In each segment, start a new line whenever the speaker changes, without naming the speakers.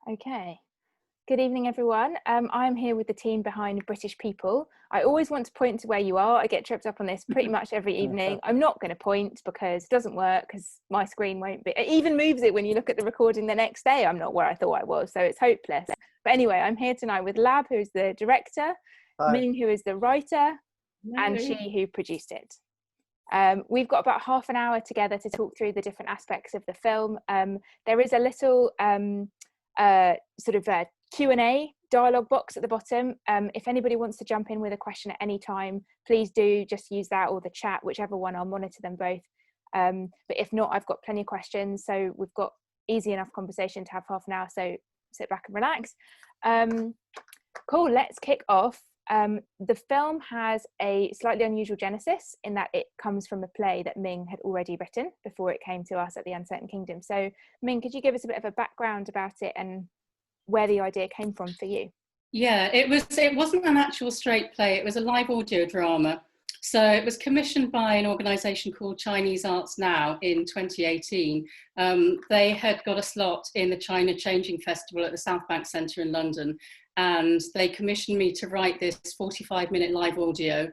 Okay. Good evening, everyone. I'm here with the team behind British People. I always want to point to where you are. I get tripped up on this pretty much every evening. I'm not going to point because it doesn't work, because my screen won't be. It even moves it when you look at the recording the next day. I'm not where I thought I was, so it's hopeless. But anyway, I'm here tonight with Lab, who's the director,
Hi.
Ming, who is the writer, and Chi, who produced it. We've got about half an hour together to talk through the different aspects of the film. There is a little Q&A dialogue box at the bottom. If anybody wants to jump in with a question at any time, please do just use that or the chat, whichever one. I'll monitor them both. But if not, I've got plenty of questions. So we've got easy enough conversation to have half an hour. So sit back and relax. Cool, let's kick off. The film has a slightly unusual genesis in that it comes from a play that Ming had already written before it came to us at the Uncertain Kingdom. So Ming, could you give us a bit of a background about it and where the idea came from for you?
Yeah, it wasn't an actual straight play, it was a live audio drama. So it was commissioned by an organisation called Chinese Arts Now in 2018. They had got a slot in the China Changing Festival at the South Bank Centre in London, and they commissioned me to write this 45-minute live audio,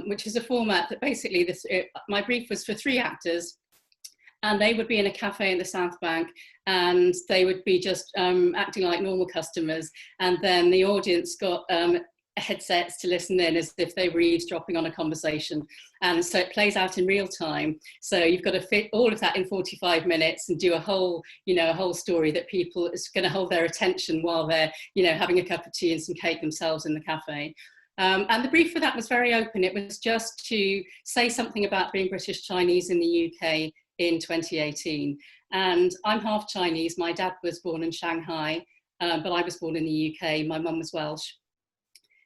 which is a format that basically, my brief was for 3 actors, and they would be in a cafe in the South Bank, and they would be just acting like normal customers, and then the audience got headsets to listen in as if they were eavesdropping on a conversation. And so it plays out in real time. So you've got to fit all of that in 45 minutes and do a whole story that people is going to hold their attention while they're, having a cup of tea and some cake themselves in the cafe. And the brief for that was very open. It was just to say something about being British Chinese in the UK in 2018. And I'm half Chinese. My dad was born in Shanghai, but I was born in the UK. My mum was Welsh.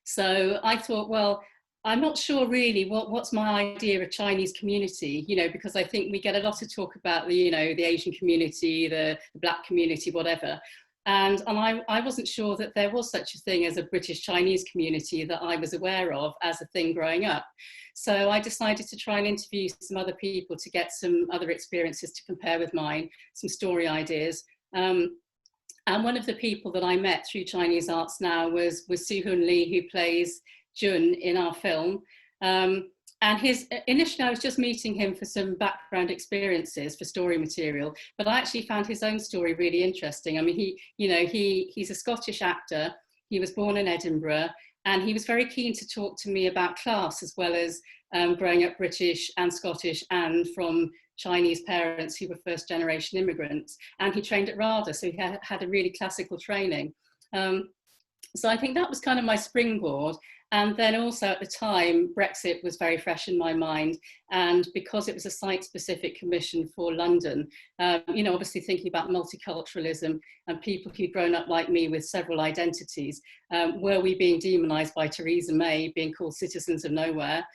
So I thought, well, I'm not sure really what's my idea of Chinese community, because I think we get a lot of talk about the Asian community, the Black community, whatever. And I wasn't sure that there was such a thing as a British Chinese community that I was aware of as a thing growing up. So I decided to try and interview some other people to get some other experiences to compare with mine, some story ideas. And one of the people that I met through Chinese Arts Now was Soo-Hoon Lee, who plays Jun in our film. And initially I was just meeting him for some background experiences for story material, but I actually found his own story really interesting. I mean, he's a Scottish actor. He was born in Edinburgh, and he was very keen to talk to me about class, as well as growing up British and Scottish and from Chinese parents who were first generation immigrants. And he trained at RADA, so he had a really classical training. So I think that was kind of my springboard. And then also at the time, Brexit was very fresh in my mind. And because it was a site-specific commission for London, obviously thinking about multiculturalism and people who'd grown up like me with several identities, were we being demonised by Theresa May, being called citizens of nowhere?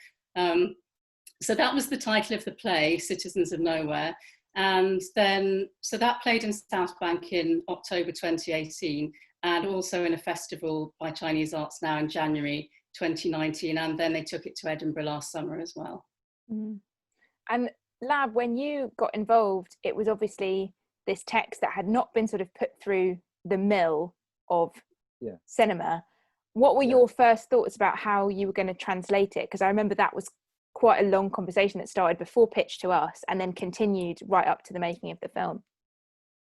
So that was the title of the play, Citizens of Nowhere. And then, so that played in South Bank in October 2018, and also in a festival by Chinese Arts Now in January 2019. And then they took it to Edinburgh last summer as well.
Mm. And Lab, when you got involved, it was obviously this text that had not been sort of put through the mill of cinema. What were your first thoughts about how you were going to translate it? Because I remember that was quite a long conversation that started before pitch to us and then continued right up to the making of the film.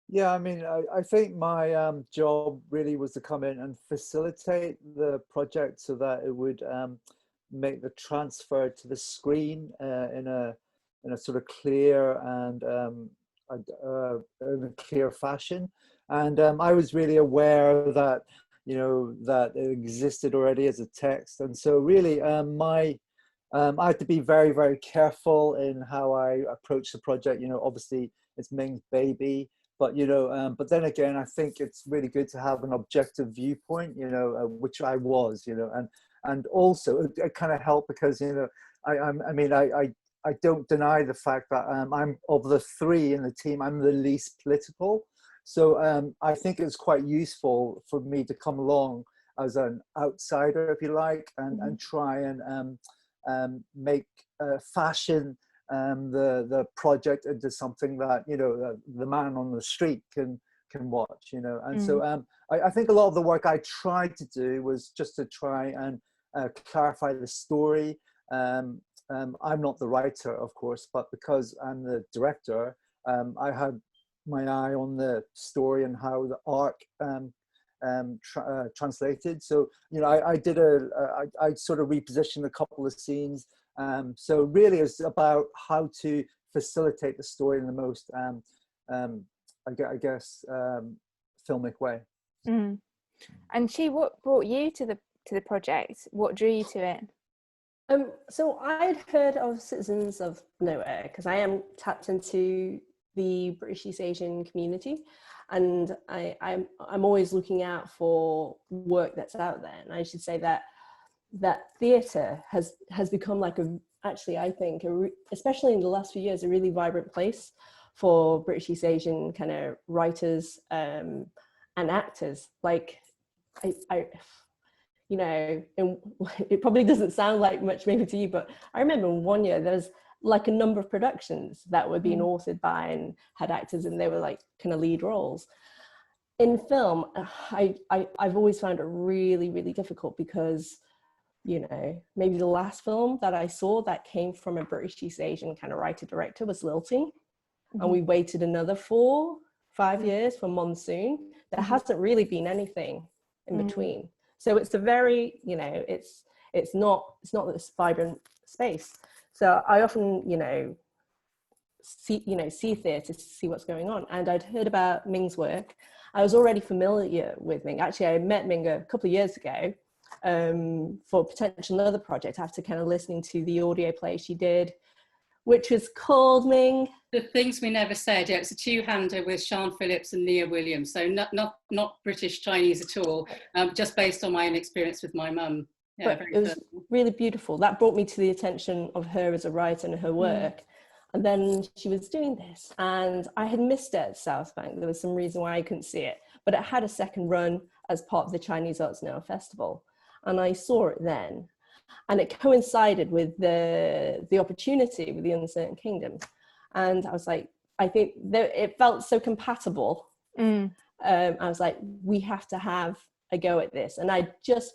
Yeah, I mean, I think my job really was to come in and facilitate the project so that it would make the transfer to the screen in a sort of clear and in a clear fashion. And I was really aware that that it existed already as a text, and so really I had to be very, very careful in how I approach the project. Obviously it's Ming's baby, but but then again, I think it's really good to have an objective viewpoint, which I was, and also it kind of helped because I don't deny the fact that I'm, of the 3 in the team, I'm the least political. So I think it's quite useful for me to come along as an outsider, if you like, and try and make fashion the project into something that the man on the street can can watch, you know. And so I think a lot of the work I tried to do was just to try and clarify the story. I'm not the writer, of course, but because I'm the director, I had my eye on the story and how the arc translated. So, you know, I sort of repositioned a couple of scenes. So really it's about how to facilitate the story in the most, I guess, filmic way.
Mm. And what brought you to the project? What drew you to it?
So I'd heard of Citizens of Nowhere because I am tapped into the British East Asian community, and I'm always looking out for work that's out there. And I should say that theatre has become like actually I think especially in the last few years, a really vibrant place for British East Asian kind of writers and actors. Like I you know, and it probably doesn't sound like much maybe to you, but I remember one year there was like a number of productions that were being authored by and had actors, and they were like kind of lead roles. In film, I've always found it really, really difficult because, you know, maybe the last film that I saw that came from a British East Asian kind of writer-director was Lilting. And we waited another 4-5 years for Monsoon. There hasn't really been anything in between. So it's a very, you know, it's not this vibrant space. So I often, you know, see theatre to see what's going on. And I'd heard about Ming's work. I was already familiar with Ming. Actually, I met Ming a couple of years ago for potential another project after kind of listening to the audio play she did, which was called Ming.
The Things We Never Said. Yeah, it's a two-hander with Sian Phillips and Nia Williams. So not British Chinese at all, just based on my own experience with my mum. Yeah,
but it was really beautiful. That brought me to the attention of her as a writer and her work. And then she was doing this, and I had missed it at South Bank. There was some reason why I couldn't see it, but it had a second run as part of the Chinese Arts Now Festival. And I saw it then. And it coincided with the opportunity with the Uncertain Kingdom. And I was like, I think it felt so compatible. I was like, we have to have a go at this. And I just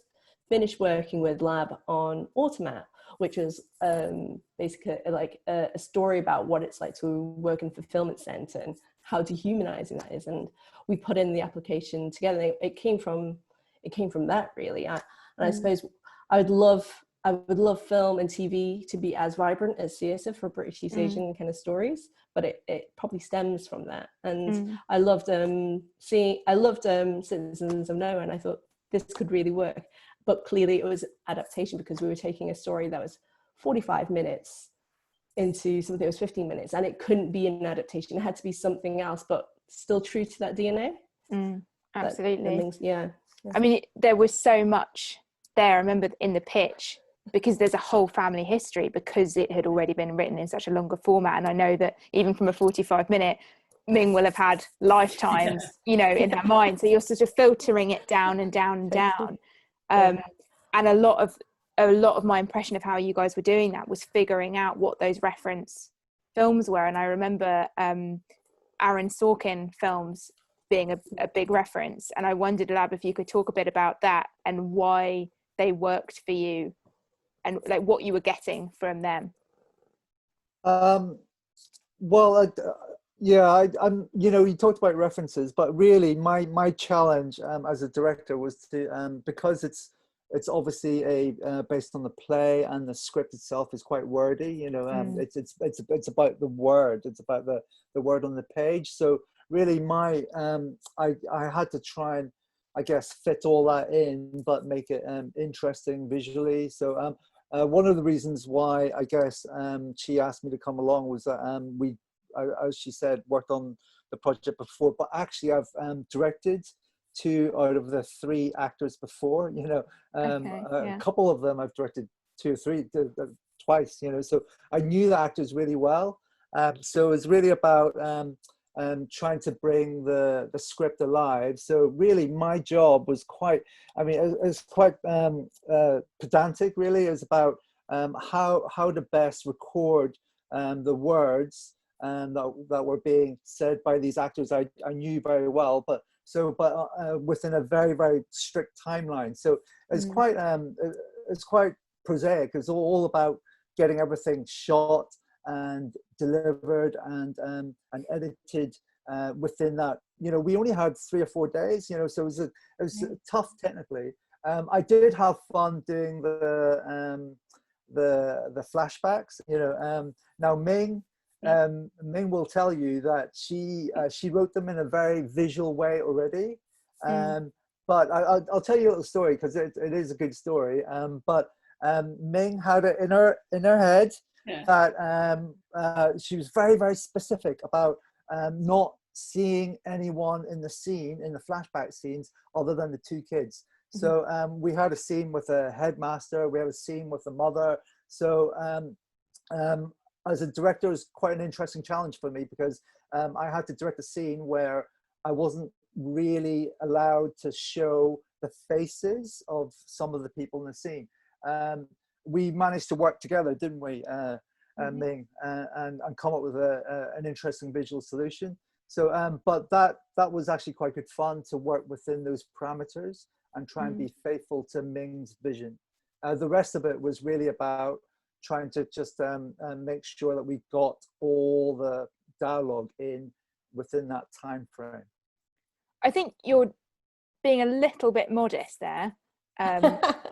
finished working with Lab on Automat, which was basically like a story about what it's like to work in a fulfillment center and how dehumanizing that is. And we put in the application together. It came from that, really. And I suppose I would love film and TV to be as vibrant as theatre for British East Asian kind of stories, but it probably stems from that. And I loved Citizens of Nowhere, and I thought this could really work. But clearly it was adaptation because we were taking a story that was 45 minutes into something that was 15 minutes, and it couldn't be an adaptation. It had to be something else, but still true to that DNA.
Absolutely.
Yeah.
I mean, there was so much there. I remember in the pitch, because there's a whole family history, because it had already been written in such a longer format. And I know that even from a 45-minute, Ming will have had lifetimes, you know, in her mind. So you're sort of filtering it down and down and down. And a lot of my impression of how you guys were doing that was figuring out what those reference films were. And I remember Aaron Sorkin films being a big reference. And I wondered, Lab, if you could talk a bit about that and why they worked for you and like what you were getting from them.
Yeah, I'm. You know, you talked about references, but really, my challenge as a director was to because it's obviously based on the play, and the script itself is quite wordy. You know, it's about the word. It's about the word on the page. So really, I had to try and, I guess, fit all that in, but make it interesting visually. So one of the reasons why, I guess, she asked me to come along was that as she said, worked on the project before, but actually I've directed 2 out of the 3 actors before, you know. A couple of them I've directed 2 or 3 twice, you know, so I knew the actors really well. So it's really about trying to bring the script alive. So really my job was quite, I mean, it was quite pedantic, really. It was about how to best record the words and that were being said by these actors I knew very well, but within a very, very strict timeline. So it's quite prosaic. It's all about getting everything shot and delivered and edited within that. You know, we only had 3 or 4 days. You know, so it was tough technically. I did have fun doing the flashbacks. You know, now Ming will tell you that she wrote them in a very visual way already. But I'll tell you a little story because it is a good story. But Ming had it in her head that she was very, very specific about not seeing anyone in the scene, in the flashback scenes, other than the 2 kids. So we had a scene with a headmaster, we had a scene with a mother. So as a director, it was quite an interesting challenge for me because I had to direct a scene where I wasn't really allowed to show the faces of some of the people in the scene. We managed to work together, didn't we, Ming, and come up with an interesting visual solution. So, but that was actually quite good fun to work within those parameters and try and be faithful to Ming's vision. The rest of it was really about trying to just make sure that we got all the dialogue in within that time frame.
I think you're being a little bit modest there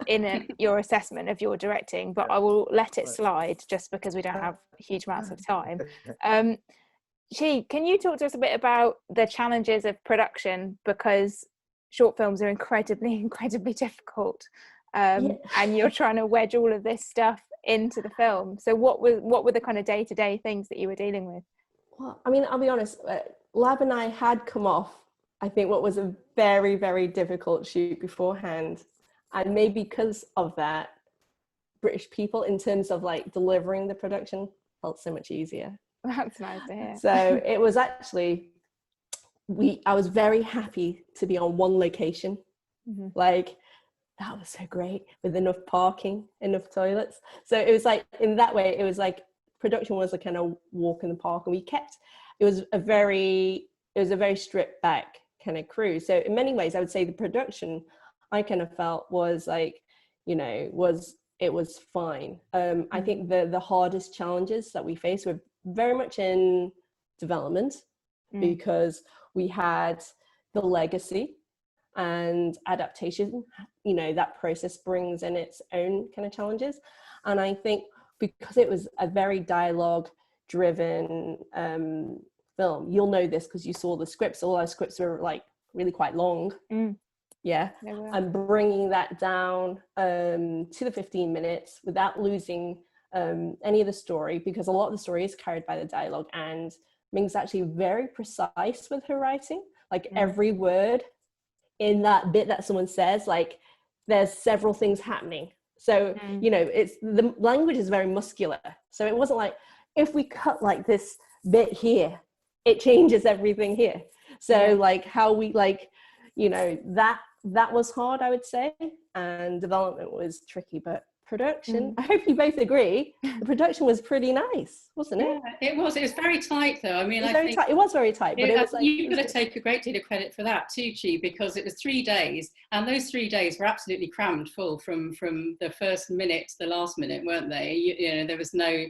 in your assessment of your directing, but I will let it slide just because we don't have huge amounts of time. Can you talk to us a bit about the challenges of production, because short films are incredibly difficult, and you're trying to wedge all of this stuff into the film. So what were the kind of day-to-day things that you were dealing with?
Well, I mean, I'll be honest, Lab and I had come off, I think, what was a very, very difficult shoot beforehand. And maybe because of that, British people, in terms of like delivering the production, felt so much easier.
That's nice to hear.
So it was actually, I was very happy to be on one location. Like, that was so great, with enough parking, enough toilets. So it was like, in that way, it was like production was a kind of walk in the park, and it was a very stripped back kind of crew. So in many ways, I would say the production, I kind of felt was like, you know, it was fine. I think the hardest challenges that we faced were very much in development, because we had the legacy and adaptation. You know, that process brings in its own kind of challenges. And I think because it was a very dialogue driven film, you'll know this because you saw the scripts. All our scripts were like really quite long. And bringing that down to the 15 minutes without losing any of the story, because a lot of the story is carried by the dialogue, and Ming's actually very precise with her writing. Like every word in that bit that someone says, like there's several things happening. So, you know, the language is very muscular. So it wasn't like, if we cut like this bit here, it changes everything here. So like how we like, you know, that was hard, I would say. And development was tricky, but production, I hope you both agree, the production was pretty nice, wasn't it?
Yeah, it was very tight though. I mean,
it was very tight, but it was like,
you've got to take a great deal of credit for that too, Chi, because it was 3 days, and those 3 days were absolutely crammed full from the first minute to the last minute, weren't they? You know, there was no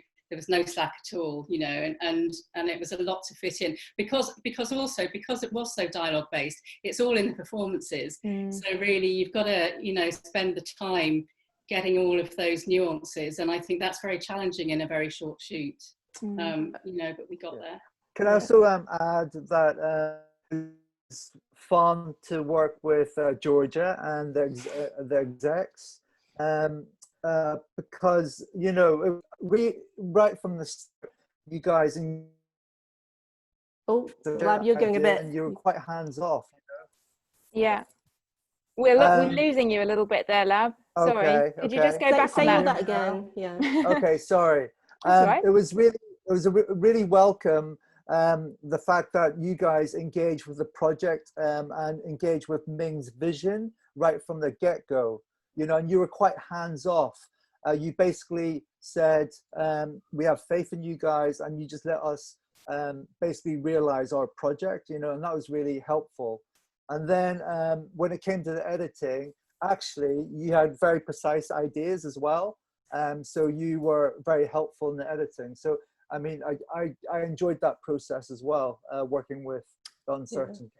slack at all, you know, and it was a lot to fit in, because it was so dialogue based, it's all in the performances. So really you've got to, you know, spend the time getting all of those nuances, and I think that's very challenging in a very short shoot. You know, but we got there.
Can I also add that it's fun to work with Georgia and the execs, because, you know, right from the start, you guys,
Lab, you're going a bit,
and you're quite hands off, you know?
Yeah, we're losing you a little bit there, Lab. Sorry, could you just go back
say
on
that again? Yeah.
Okay, sorry.
Right.
It was really welcome, the fact that you guys engage with the project and engage with Ming's vision right from the get-go, you know, and you were quite hands-off. You basically said, we have faith in you guys, and you just let us basically realize our project, you know, and that was really helpful. And then when it came to the editing, actually, you had very precise ideas as well. So you were very helpful in the editing. So, I mean, I enjoyed that process as well, working with Uncertain.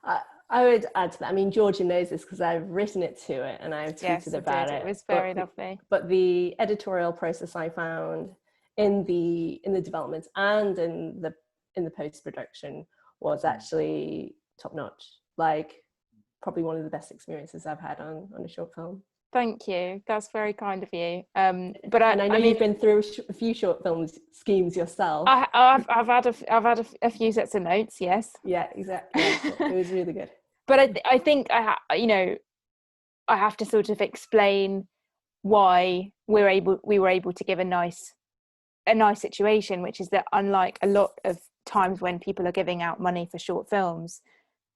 Yeah. I would add to that. I mean, Georgia knows this because I've written it to it and I've tweeted about it.
It was very lovely.
But the editorial process I found in the development and in the post-production was actually top notch. Like, probably one of the best experiences I've had on a short film.
Thank you. That's very kind of you.
But I know you've been through a few short film schemes yourself.
I've had a few sets of notes. Yes.
Yeah, exactly. It was really good.
But I think I have to sort of explain why we were able to give a nice situation, which is that unlike a lot of times when people are giving out money for short films,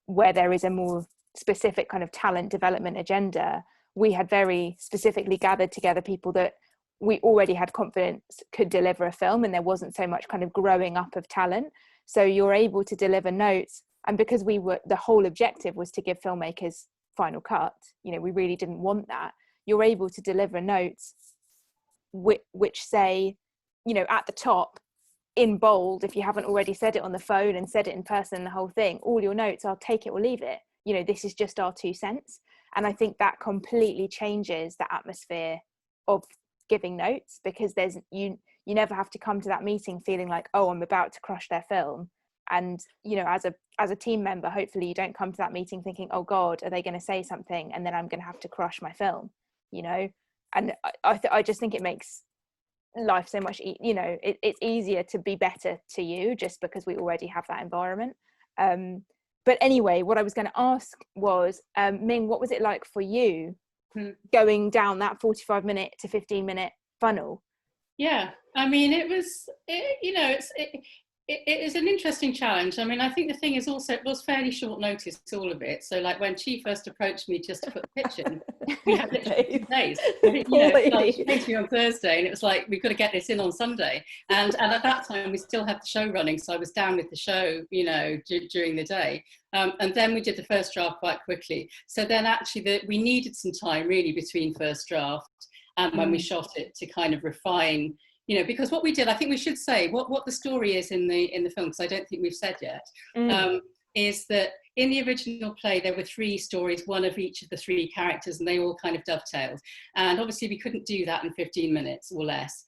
where there is a more specific kind of talent development agenda, we had very specifically gathered together people that we already had confidence could deliver a film, and there wasn't so much kind of growing up of talent. So you're able to deliver notes, and because the whole objective was to give filmmakers final cut, you know, we really didn't want that. You're able to deliver notes which say, you know, at the top in bold, if you haven't already said it on the phone and said it in person, the whole thing, all your notes are take it or leave it. You know, this is just our 2 cents. And I think that completely changes the atmosphere of giving notes, because there's you never have to come to that meeting feeling like, oh, I'm about to crush their film. And, you know, as a team member, hopefully you don't come to that meeting thinking, oh God, are they going to say something and then I'm going to have to crush my film, you know? And I just think it makes life so much, you know, it's easier to be better to you just because we already have that environment. But anyway, what I was going to ask was, Ming, what was it like for you going down that 45-minute to 15-minute funnel?
Yeah, I mean, it is an interesting challenge. I mean, I think the thing is also, it was fairly short notice, all of it. So like when she first approached me just to put the pitch in, we had literally 2 days. You know, like she came to me on Thursday and it was like, we've got to get this in on Sunday. And at that time we still had the show running. So I was down with the show, you know, during the day. And then we did the first draft quite quickly. So then actually we needed some time really between first draft and when we shot it to kind of refine, you know, because what we did, I think we should say what the story is in the film, because I don't think we've said yet, is that in the original play there were 3 stories, one of each of the 3 characters, and they all kind of dovetailed. And obviously we couldn't do that in 15 minutes or less.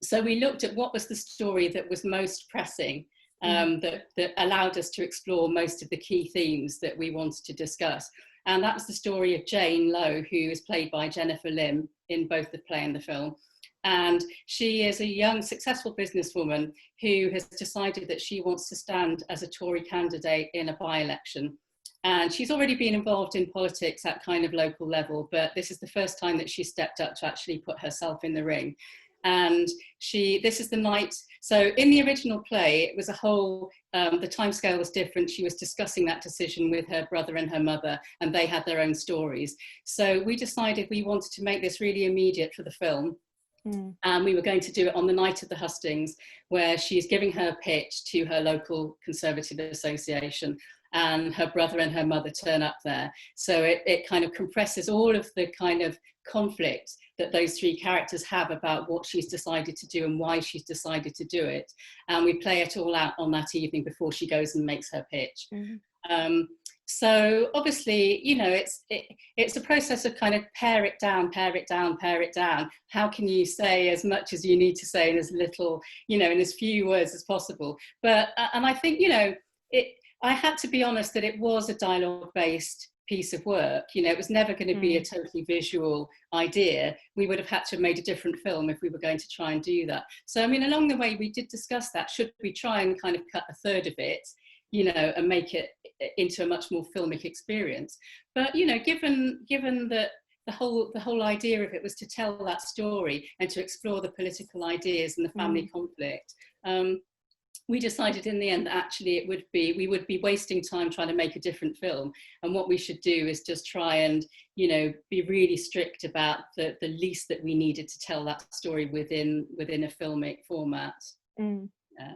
So we looked at what was the story that was most pressing, that allowed us to explore most of the key themes that we wanted to discuss. And that was the story of Jane Lowe, who is played by Jennifer Lim in both the play and the film. And she is a young, successful businesswoman who has decided that she wants to stand as a Tory candidate in a by-election. And she's already been involved in politics at kind of local level, but this is the first time that she stepped up to actually put herself in the ring. And this is the night, so in the original play, it was a whole, the timescale was different. She was discussing that decision with her brother and her mother, and they had their own stories. So we decided we wanted to make this really immediate for the film. And we were going to do it on the night of the hustings, where she's giving her pitch to her local Conservative association, and her brother and her mother turn up there. So it kind of compresses all of the kind of conflict that those 3 characters have about what she's decided to do and why she's decided to do it. And we play it all out on that evening before she goes and makes her pitch. So obviously, you know, it's a process of kind of pare it down. How can you say as much as you need to say in as little, you know, in as few words as possible? But, and I think, you know, I had to be honest that it was a dialogue-based piece of work. You know, it was never going to be a totally visual idea. We would have had to have made a different film if we were going to try and do that. So, I mean, along the way, we did discuss that. Should we try and kind of cut a third of it, you know, and make it into a much more filmic experience? But, you know, given that the whole idea of it was to tell that story and to explore the political ideas and the family conflict, we decided in the end that actually we would be wasting time trying to make a different film, and what we should do is just try and, you know, be really strict about the least that we needed to tell that story within a filmic format.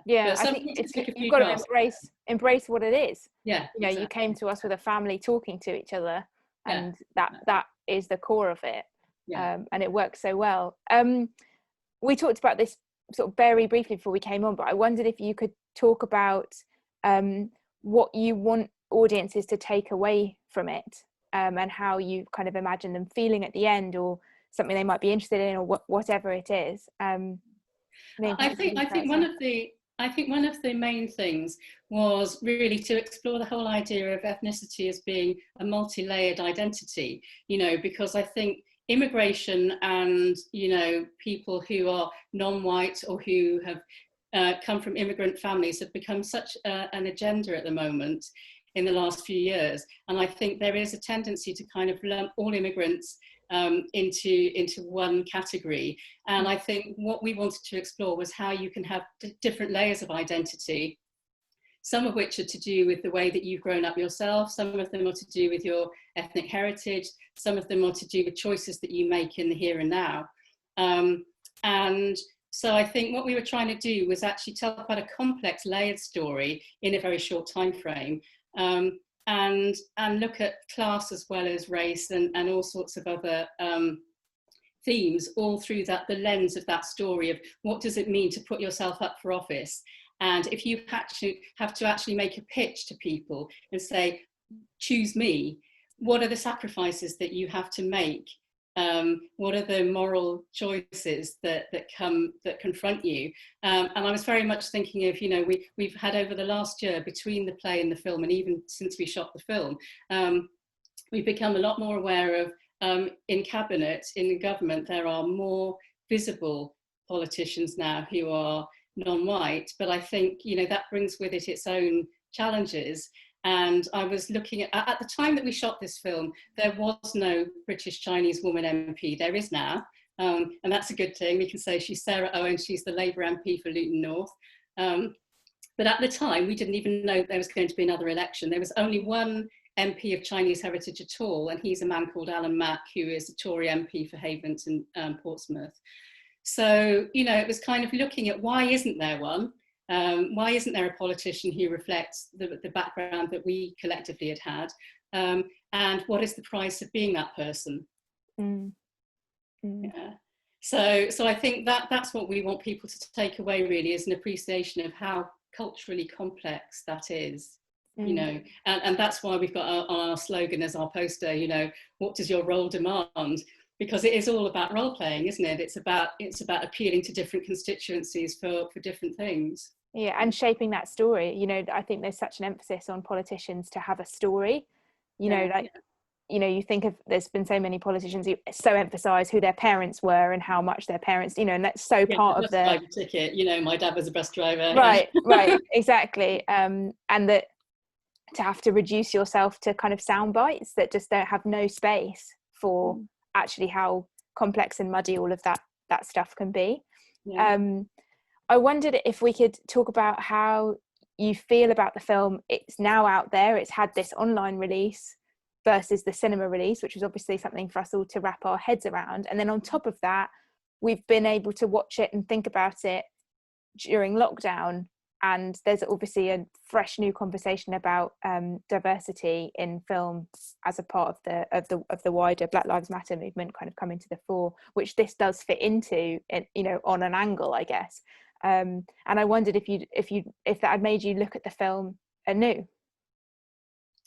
Yeah,
But
I
some
think
things took a
you've
few
got to
drafts.
embrace what it is.
Yeah,
You know, you
exactly.
came to us with a family talking to each other, and that is the core of it. And it works so well. We talked about this sort of very briefly before we came on, but I wondered if you could talk about what you want audiences to take away from it, and how you kind of imagine them feeling at the end, or something they might be interested in, or whatever it is.
I think one of the main things was really to explore the whole idea of ethnicity as being a multi-layered identity, you know, because I think immigration and, you know, people who are non-white or who have come from immigrant families have become such an agenda at the moment in the last few years. And I think there is a tendency to kind of lump all immigrants into one category. And I think what we wanted to explore was how you can have different layers of identity, some of which are to do with the way that you've grown up yourself, some of them are to do with your ethnic heritage, some of them are to do with choices that you make in the here and now. And so I think what we were trying to do was actually tell quite a complex layered story in a very short time frame. And look at class as well as race and all sorts of other themes all through the lens of that story of what does it mean to put yourself up for office. And if you have to actually make a pitch to people and say, choose me, what are the sacrifices that you have to make? What are the moral choices that confront you? And I was very much thinking of, you know, we've had over the last year between the play and the film, and even since we shot the film, we've become a lot more aware of in cabinet, in the government, there are more visible politicians now who are non-white, but I think, you know, that brings with it its own challenges. And I was looking at the time that we shot this film, there was no British Chinese woman MP. There is now, and that's a good thing. We can say she's Sarah Owen, she's the Labour MP for Luton North. But at the time, we didn't even know there was going to be another election. There was only one MP of Chinese heritage at all, and he's a man called Alan Mack, who is a Tory MP for Havant and Portsmouth. So, you know, it was kind of looking at why isn't there one? Why isn't there a politician who reflects the background that we collectively had? And what is the price of being that person? Yeah. So I think that's what we want people to take away, really, is an appreciation of how culturally complex that is. You know, and that's why we've got our slogan as our poster, you know, what does your role demand? Because it is all about role playing, isn't it? It's about appealing to different constituencies for different things.
Yeah, and shaping that story. You know, I think there's such an emphasis on politicians to have a story. You know, like, you know, you think of, there's been so many politicians who so emphasize who their parents were and how much their parents, you know, and that's so part of the
driver ticket. You know, my dad was a bus driver.
Right, right, exactly. And that to have to reduce yourself to kind of sound bites that just don't have no space for actually how complex and muddy all of that stuff can be. I wondered if we could talk about how you feel about the film. It's now out there, it's had this online release versus the cinema release, which was obviously something for us all to wrap our heads around. And then on top of that, we've been able to watch it and think about it during lockdown. And there's obviously a fresh new conversation about diversity in film as a part of the wider Black Lives Matter movement kind of coming to the fore, which this does fit into, you know, on an angle, I guess. And I wondered if that had made you look at the film anew.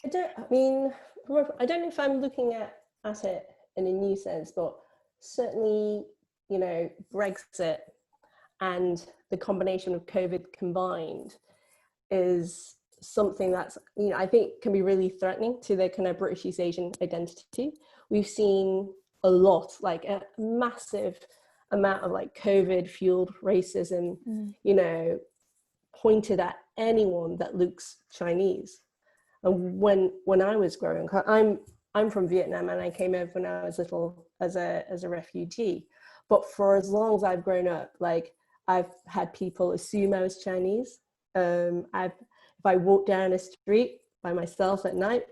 I don't know if I'm looking at it in a new sense, but certainly, you know, Brexit and the combination of COVID combined is something that's, you know, I think can be really threatening to the kind of British East Asian identity. We've seen a lot, like a massive amount of like COVID fueled racism, you know, pointed at anyone that looks Chinese. And when I was growing up, I'm from Vietnam, and I came over when I was little as a refugee. But for as long as I've grown up, like, I've had people assume I was Chinese. If I walk down a street by myself at night,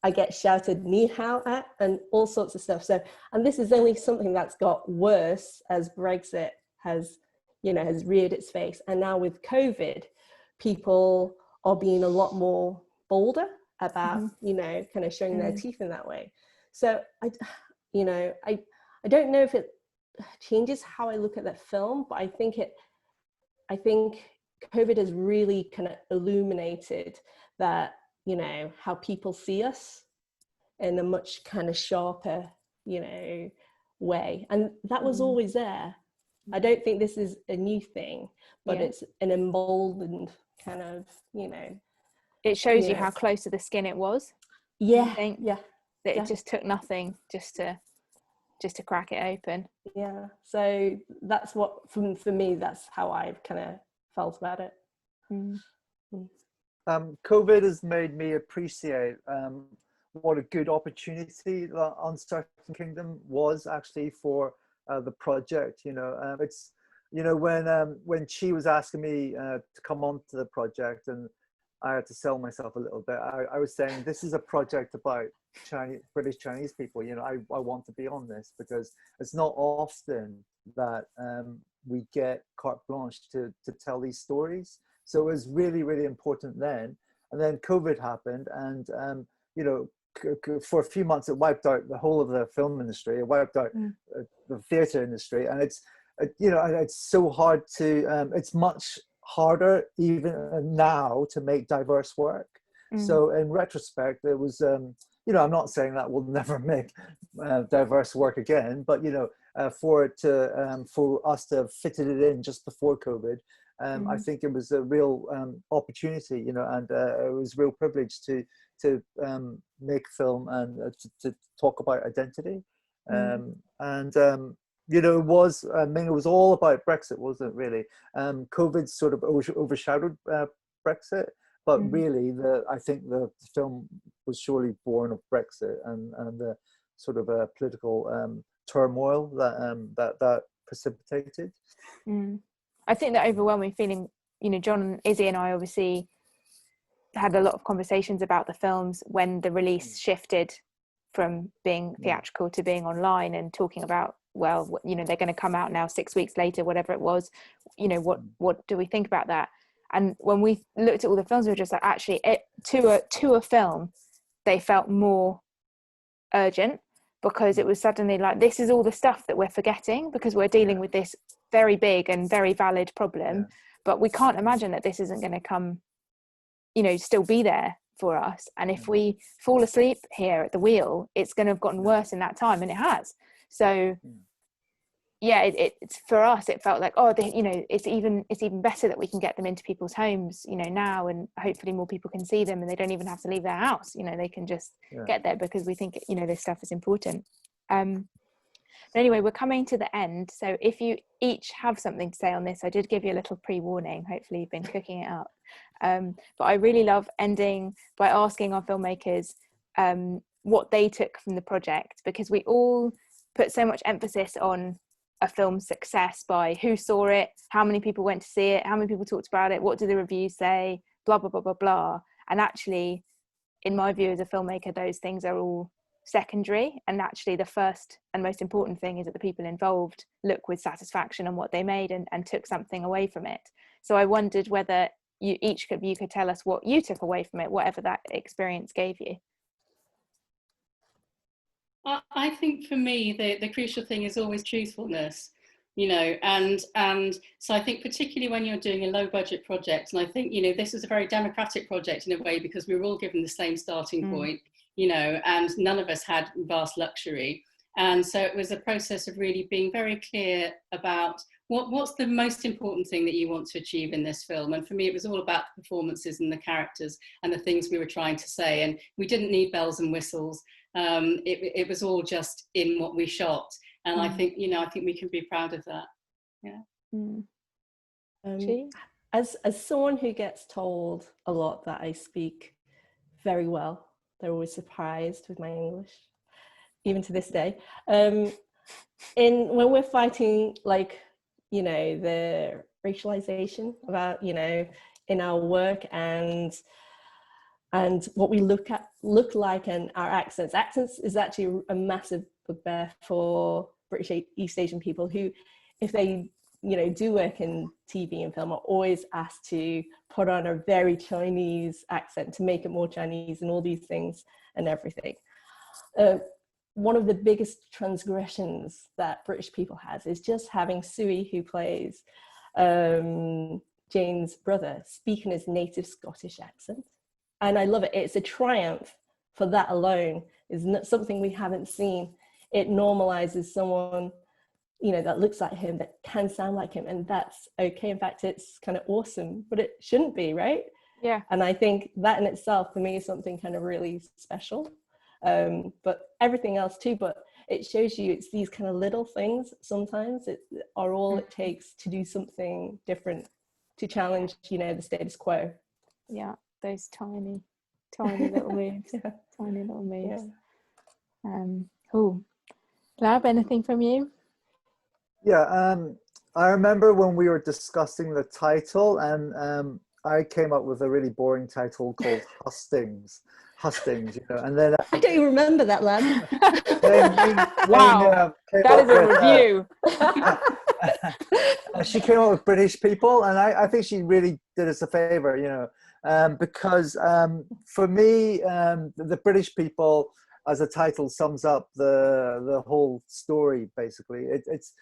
I get shouted "ni hao" at, and all sorts of stuff. So, and this is only something that's got worse as Brexit has, you know, has reared its face. And now with COVID, people are being a lot more bolder about, you know, kind of showing their teeth in that way. So I don't know if it changes how I look at that film, but I think COVID has really kind of illuminated that, you know, how people see us in a much kind of sharper, you know, way. And that was always there. I don't think this is a new thing, but it's an emboldened kind of, you know.
It shows you how close to the skin it was.
Yeah.
That it just took nothing just to crack it open.
Yeah. So that's what, for me, that's how I've kind of felt about it.
COVID has made me appreciate what a good opportunity the Uncertain Kingdom was actually for the project. You know, it's, you know, when she was asking me to come on to the project, and I had to sell myself a little bit, I was saying, this is a project about British Chinese people. You know, I want to be on this because it's not often that we get carte blanche to tell these stories. So it was really, really important then. And then COVID happened, and you know, for a few months it wiped out the whole of the film industry. It wiped out the theatre industry, and it's you know, it's so hard to. It's much harder even now to make diverse work. So in retrospect, it was. You know, I'm not saying that we'll never make diverse work again, but you know, for it to for us to have fitted it in just before COVID. I think it was a real opportunity, you know, and it was a real privilege to make film and to talk about identity. And you know, it was, I mean, it was all about Brexit, wasn't it? Really, COVID sort of overshadowed Brexit, but really, I think the film was surely born of Brexit and the sort of political turmoil that precipitated.
I think the overwhelming feeling, you know, John, Izzy and I obviously had a lot of conversations about the films when the release shifted from being theatrical to being online, and talking about, well, you know, they're going to come out now 6 weeks later, whatever it was, you know, what do we think about that? And when we looked at all the films, we were just like, actually, to a film, they felt more urgent, because it was suddenly like, this is all the stuff that we're forgetting because we're dealing with this very big and very valid problem, but we can't imagine that this isn't going to come, you know, still be there for us. And if we fall asleep here at the wheel, it's going to have gotten worse in that time, and it has. So yeah, it's for us, it felt like, oh, you know, it's even better that we can get them into people's homes, you know, now, and hopefully more people can see them, and they don't even have to leave their house, you know, they can just get there, because we think, you know, this stuff is important. But anyway, we're coming to the end, so if you each have something to say on this, I did give you a little pre-warning, hopefully you've been cooking it up, but I really love ending by asking our filmmakers what they took from the project, because we all put so much emphasis on a film's success by who saw it, how many people went to see it, how many people talked about it, what do the reviews say, blah blah blah blah blah. And actually, in my view as a filmmaker, those things are all secondary, and actually the first and most important thing is that the people involved look with satisfaction on what they made and took something away from it. So I wondered whether you could tell us what you took away from it, whatever that experience gave you.
I think for me, the crucial thing is always truthfulness, you know, and so I think particularly when you're doing a low budget project, and I think, you know, this was a very democratic project in a way, because we were all given the same starting point, you know, and none of us had vast luxury. And so it was a process of really being very clear about what's the most important thing that you want to achieve in this film. And for me, it was all about the performances and the characters and the things we were trying to say. And we didn't need bells and whistles. It was all just in what we shot. And I think, you know, I think we can be proud of that.
As someone who gets told a lot that I speak very well, they're always surprised with my English, even to this day. When we're fighting, like, you know, the racialization about, you know, in our work and what we look like, and our accents is actually a massive bugbear for British East Asian people, who, if they do work in TV and film are always asked to put on a very Chinese accent to make it more Chinese and all these things and everything. One of the biggest transgressions that British people has is just having Suey, who plays Jane's brother, speak in his native Scottish accent. And I love it. It's a triumph for that alone. Is not something we haven't seen. It normalizes someone, that looks like him, that can sound like him, and that's okay. In fact, it's kind of awesome, but it shouldn't be, right?
Yeah.
And I think that in itself, for me, is something kind of really special. But everything else too, but it shows you it's these kind of little things sometimes are all it takes to do something different, to challenge, the status quo.
Yeah, those tiny little moves.
Yeah.
Tiny little moves.
Yeah.
Cool. Lab, anything from you?
Yeah, I remember when we were discussing the title, and I came up with a really boring title called Hustings, and then
I don't even remember that, lad.
Wow, that is a review.
She came up with British people, and I think she really did us a favor, because for me, the British people as a title sums up the whole story. Basically, it's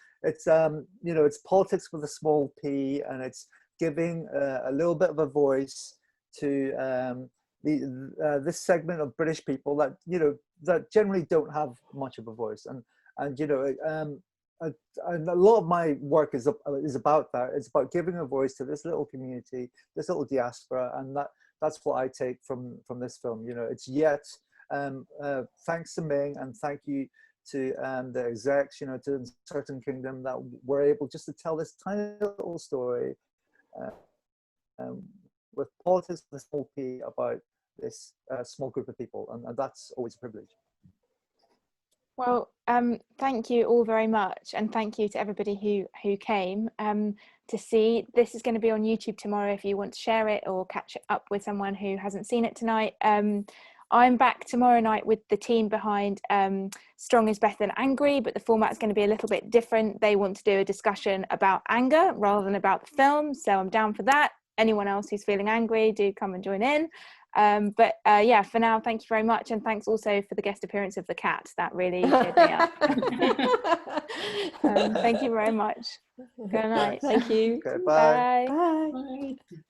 politics with a small p, and it's giving a little bit of a voice to this segment of British people that that generally don't have much of a voice, and a lot of my work is about that. It's about giving a voice to this little community, this little diaspora, and that's what I take from this film. It's yet thanks to Ming, and thank you to the execs, to Certain Kingdom, that we're able just to tell this tiny little story with politics with a small p about this small group of people, and that's always a privilege.
Well, thank you all very much, and thank you to everybody who came to see. This is going to be on YouTube tomorrow if you want to share it or catch up with someone who hasn't seen it tonight. I'm back tomorrow night with the team behind Strong is Better Than Angry, but the format's going to be a little bit different. They want to do a discussion about anger rather than about the film, so I'm down for that. Anyone else who's feeling angry, do come and join in. But yeah, for now, thank you very much, and thanks also for the guest appearance of the cat. That really cheered me up. Thank you very much. Good night.
Thank you.
Okay, bye.
Bye.
Bye.